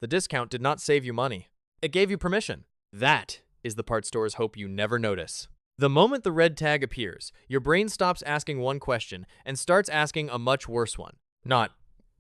The discount did not save you money. It gave you permission. That is the part stores hope you never notice. The moment the red tag appears, your brain stops asking one question and starts asking a much worse one. Not,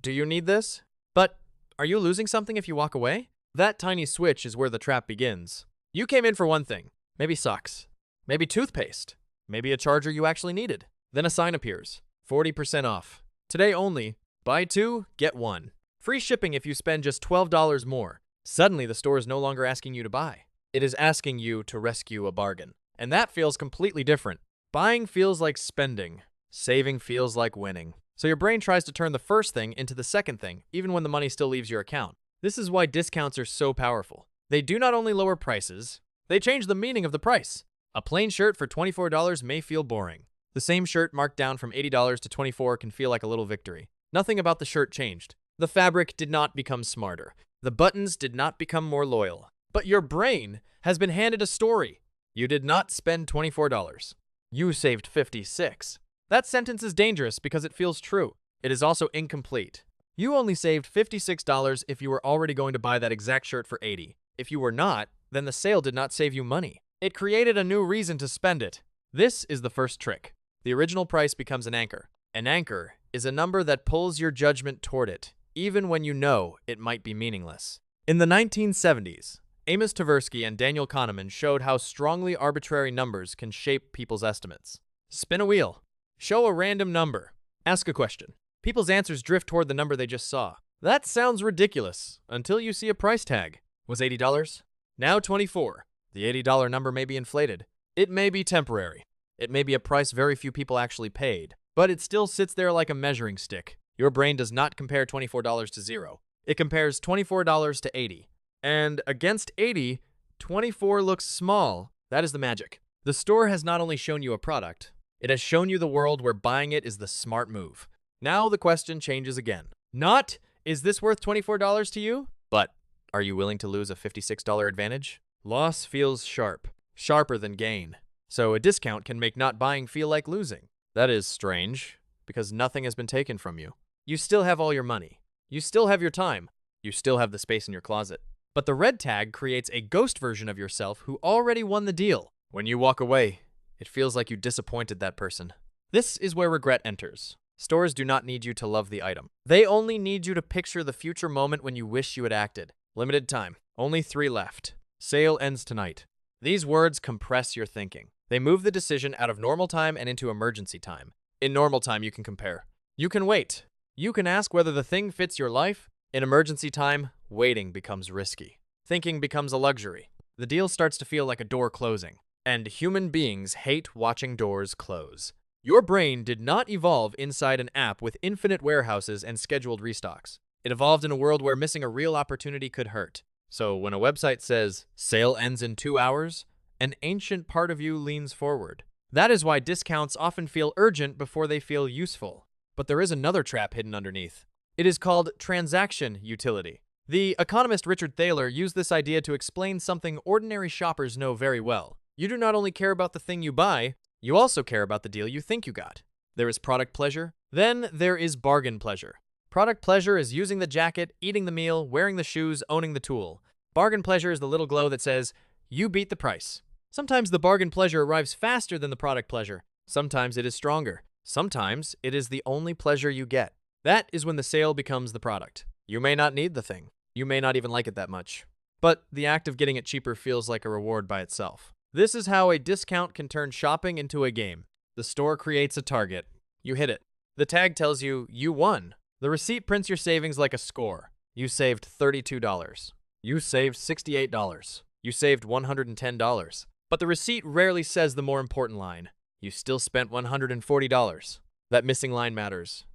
do you need this? But, are you losing something if you walk away? That tiny switch is where the trap begins. You came in for one thing, maybe socks, maybe toothpaste, maybe a charger you actually needed. Then a sign appears, 40% off. Today only, buy two, get one. Free shipping if you spend just $12 more. Suddenly the store is no longer asking you to buy. It is asking you to rescue a bargain. And that feels completely different. Buying feels like spending. Saving feels like winning. So your brain tries to turn the first thing into the second thing, even when the money still leaves your account. This is why discounts are so powerful. They do not only lower prices, they change the meaning of the price. A plain shirt for $24 may feel boring. The same shirt marked down from $80 to $24 can feel like a little victory. Nothing about the shirt changed. The fabric did not become smarter. The buttons did not become more loyal. But your brain has been handed a story. You did not spend $24. You saved $56. That sentence is dangerous because it feels true. It is also incomplete. You only saved $56 if you were already going to buy that exact shirt for $80. If you were not, then the sale did not save you money. It created a new reason to spend it. This is the first trick. The original price becomes an anchor. An anchor is a number that pulls your judgment toward it, even when you know it might be meaningless. In the 1970s, Amos Tversky and Daniel Kahneman showed how strongly arbitrary numbers can shape people's estimates. Spin a wheel. Show a random number. Ask a question. People's answers drift toward the number they just saw. That sounds ridiculous until you see a price tag. Was $80? Now $24. The $80 number may be inflated. It may be temporary. It may be a price very few people actually paid, but it still sits there like a measuring stick. Your brain does not compare $24 to zero. It compares $24 to $80. And against 80, 24 looks small. That is the magic. The store has not only shown you a product, it has shown you the world where buying it is the smart move. Now the question changes again. Not, is this worth $24 to you? But, are you willing to lose a $56 advantage? Loss feels sharp, sharper than gain. So a discount can make not buying feel like losing. That is strange, because nothing has been taken from you. You still have all your money. You still have your time. You still have the space in your closet. But the red tag creates a ghost version of yourself who already won the deal. When you walk away, it feels like you disappointed that person. This is where regret enters. Stores do not need you to love the item. They only need you to picture the future moment when you wish you had acted. Limited time. Only 3 left. Sale ends tonight. These words compress your thinking. They move the decision out of normal time and into emergency time. In normal time, you can compare. You can wait. You can ask whether the thing fits your life. In emergency time, waiting becomes risky. Thinking becomes a luxury. The deal starts to feel like a door closing. And human beings hate watching doors close. Your brain did not evolve inside an app with infinite warehouses and scheduled restocks. It evolved in a world where missing a real opportunity could hurt. So when a website says, sale ends in 2 hours, an ancient part of you leans forward. That is why discounts often feel urgent before they feel useful. But there is another trap hidden underneath. It is called transaction utility. The economist Richard Thaler used this idea to explain something ordinary shoppers know very well. You do not only care about the thing you buy, you also care about the deal you think you got. There is product pleasure, then there is bargain pleasure. Product pleasure is using the jacket, eating the meal, wearing the shoes, owning the tool. Bargain pleasure is the little glow that says, you beat the price. Sometimes the bargain pleasure arrives faster than the product pleasure. Sometimes it is stronger. Sometimes it is the only pleasure you get. That is when the sale becomes the product. You may not need the thing. You may not even like it that much. But the act of getting it cheaper feels like a reward by itself. This is how a discount can turn shopping into a game. The store creates a target. You hit it. The tag tells you, you won. The receipt prints your savings like a score. You saved $32. You saved $68. You saved $110. But the receipt rarely says the more important line. You still spent $140. That missing line matters.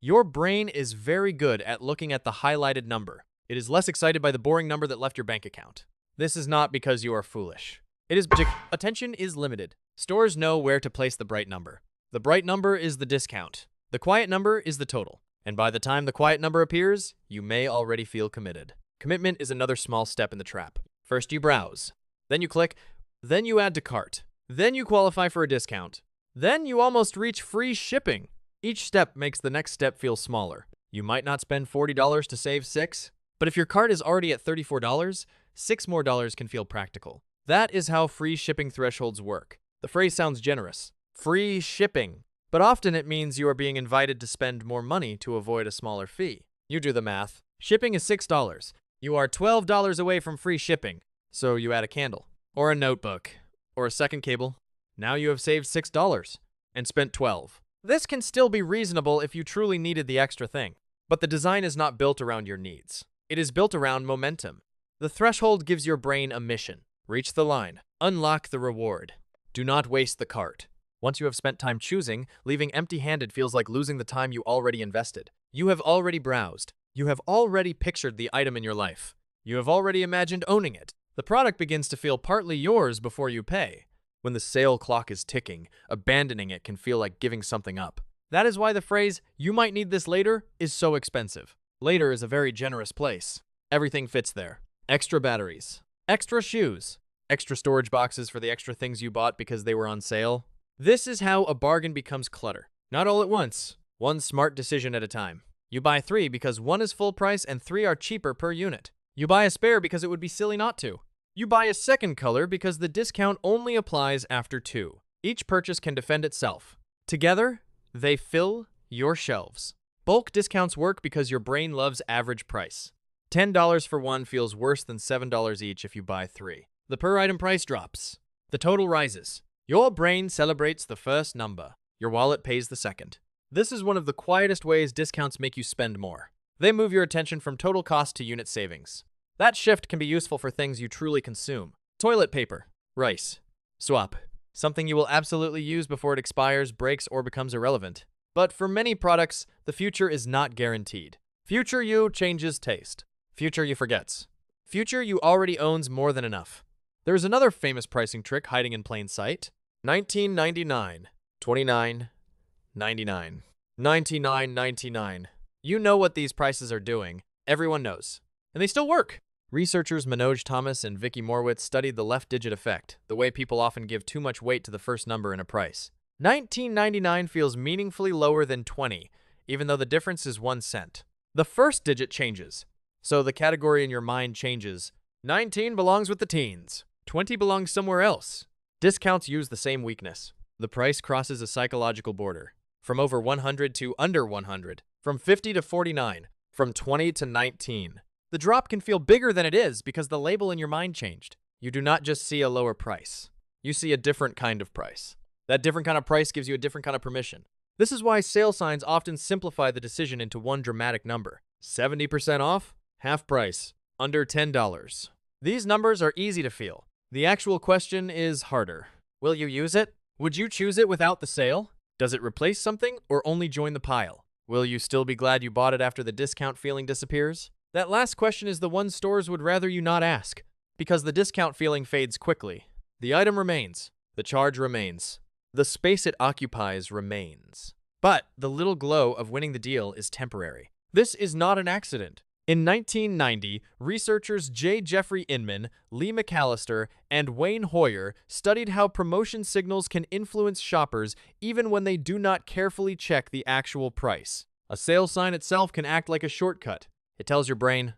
Your brain is very good at looking at the highlighted number. It is less excited by the boring number that left your bank account. This is not because you are foolish. It is attention is limited. Stores know where to place the bright number. The bright number is the discount. The quiet number is the total. And by the time the quiet number appears, you may already feel committed. Commitment is another small step in the trap. First you browse. Then you click. Then you add to cart. Then you qualify for a discount. Then you almost reach free shipping. Each step makes the next step feel smaller. You might not spend $40 to save $6. But if your cart is already at $34, $6 more can feel practical. That is how free shipping thresholds work. The phrase sounds generous. Free shipping. But often it means you are being invited to spend more money to avoid a smaller fee. You do the math. Shipping is $6. You are $12 away from free shipping. So you add a candle, or a notebook, or a second cable. Now you have saved $6 and spent $12. This can still be reasonable if you truly needed the extra thing. But the design is not built around your needs. It is built around momentum. The threshold gives your brain a mission. Reach the line. Unlock the reward. Do not waste the cart. Once you have spent time choosing, leaving empty-handed feels like losing the time you already invested. You have already browsed. You have already pictured the item in your life. You have already imagined owning it. The product begins to feel partly yours before you pay. When the sale clock is ticking, abandoning it can feel like giving something up. That is why the phrase, "you might need this later," is so expensive. Later is a very generous place. Everything fits there. Extra batteries. Extra shoes. Extra storage boxes for the extra things you bought because they were on sale. This is how a bargain becomes clutter. Not all at once. One smart decision at a time. You buy 3 because 1 is full price and 3 are cheaper per unit. You buy a spare because it would be silly not to. You buy a second color because the discount only applies after 2. Each purchase can defend itself. Together, they fill your shelves. Bulk discounts work because your brain loves average price. $10 for 1 feels worse than $7 each if you buy 3. The per item price drops. The total rises. Your brain celebrates the first number. Your wallet pays the second. This is one of the quietest ways discounts make you spend more. They move your attention from total cost to unit savings. That shift can be useful for things you truly consume. Toilet paper, rice, swap. Something you will absolutely use before it expires, breaks, or becomes irrelevant. But for many products, the future is not guaranteed. Future you changes taste. Future you forgets. Future you already owns more than enough. There is another famous pricing trick hiding in plain sight. $19.99, $29.99, $99.99. You know what these prices are doing. Everyone knows. And they still work. Researchers Manoj Thomas and Vicky Morwitz studied the left digit effect, the way people often give too much weight to the first number in a price. $19.99 feels meaningfully lower than 20, even though the difference is 1 cent. The first digit changes, so the category in your mind changes. 19 belongs with the teens. 20 belongs somewhere else. Discounts use the same weakness. The price crosses a psychological border. From over 100 to under 100. From 50 to 49. From 20 to 19. The drop can feel bigger than it is because the label in your mind changed. You do not just see a lower price. You see a different kind of price. That different kind of price gives you a different kind of permission. This is why sale signs often simplify the decision into one dramatic number. 70% off, half price, under $10. These numbers are easy to feel. The actual question is harder. Will you use it? Would you choose it without the sale? Does it replace something or only join the pile? Will you still be glad you bought it after the discount feeling disappears? That last question is the one stores would rather you not ask, because the discount feeling fades quickly. The item remains. The charge remains. The space it occupies remains. But the little glow of winning the deal is temporary. This is not an accident. In 1990, researchers J. Jeffrey Inman, Lee McAllister, and Wayne Hoyer studied how promotion signals can influence shoppers even when they do not carefully check the actual price. A sale sign itself can act like a shortcut. It tells your brain,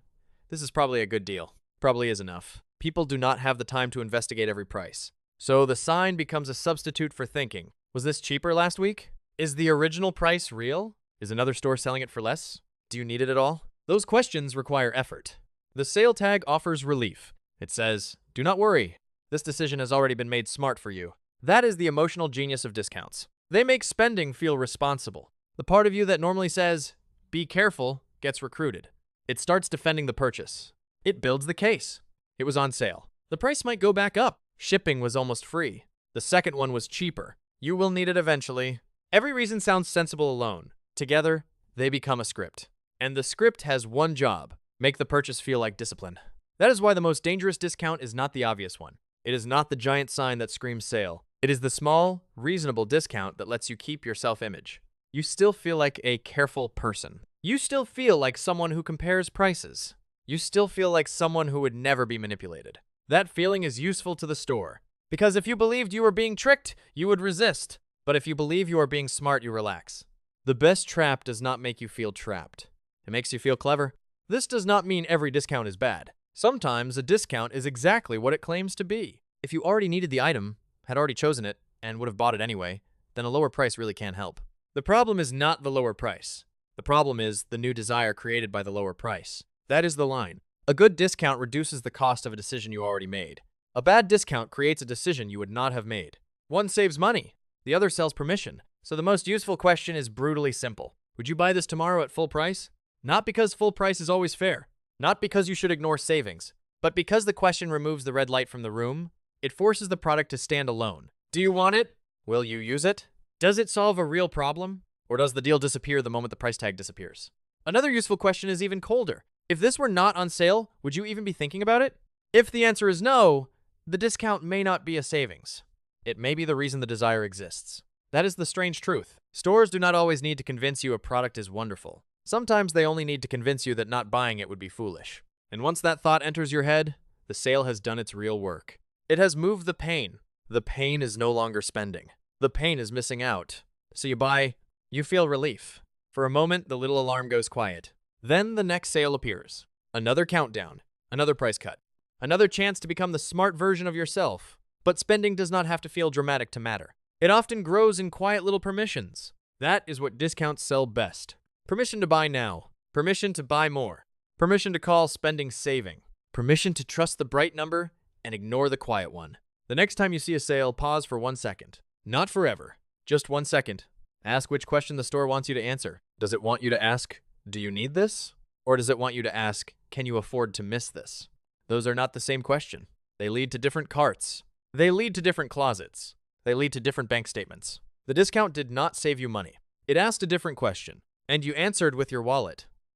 this is probably a good deal. Probably is enough. People do not have the time to investigate every price. So the sign becomes a substitute for thinking. Was this cheaper last week? Is the original price real? Is another store selling it for less? Do you need it at all? Those questions require effort. The sale tag offers relief. It says, do not worry. This decision has already been made smart for you. That is the emotional genius of discounts. They make spending feel responsible. The part of you that normally says, be careful, gets recruited. It starts defending the purchase. It builds the case. It was on sale. The price might go back up. Shipping was almost free. The second one was cheaper. You will need it eventually. Every reason sounds sensible alone. Together, they become a script. And the script has one job: make the purchase feel like discipline. That is why the most dangerous discount is not the obvious one. It is not the giant sign that screams sale. It is the small, reasonable discount that lets you keep your self-image. You still feel like a careful person. You still feel like someone who compares prices. You still feel like someone who would never be manipulated. That feeling is useful to the store. Because if you believed you were being tricked, you would resist. But if you believe you are being smart, you relax. The best trap does not make you feel trapped. It makes you feel clever. This does not mean every discount is bad. Sometimes a discount is exactly what it claims to be. If you already needed the item, had already chosen it, and would have bought it anyway, then a lower price really can't help. The problem is not the lower price. The problem is the new desire created by the lower price. That is the line. A good discount reduces the cost of a decision you already made. A bad discount creates a decision you would not have made. One saves money, the other sells permission. So the most useful question is brutally simple. Would you buy this tomorrow at full price? Not because full price is always fair, not because you should ignore savings, but because the question removes the red light from the room. It forces the product to stand alone. Do you want it? Will you use it? Does it solve a real problem? Or does the deal disappear the moment the price tag disappears? Another useful question is even colder. If this were not on sale, would you even be thinking about it? If the answer is no, the discount may not be a savings. It may be the reason the desire exists. That is the strange truth. Stores do not always need to convince you a product is wonderful. Sometimes they only need to convince you that not buying it would be foolish. And once that thought enters your head, the sale has done its real work. It has moved the pain. The pain is no longer spending. The pain is missing out. So you buy, you feel relief. For a moment, the little alarm goes quiet. Then the next sale appears. Another countdown, another price cut, another chance to become the smart version of yourself. But spending does not have to feel dramatic to matter. It often grows in quiet little permissions. That is what discounts sell best. Permission to buy now. Permission to buy more. Permission to call spending saving. Permission to trust the bright number and ignore the quiet one. The next time you see a sale, pause for 1 second. Not forever, just 1 second. Ask which question the store wants you to answer. Does it want you to ask, do you need this? Or does it want you to ask, can you afford to miss this? Those are not the same question. They lead to different carts. They lead to different closets. They lead to different bank statements. The discount did not save you money. It asked a different question, and you answered with your wallet.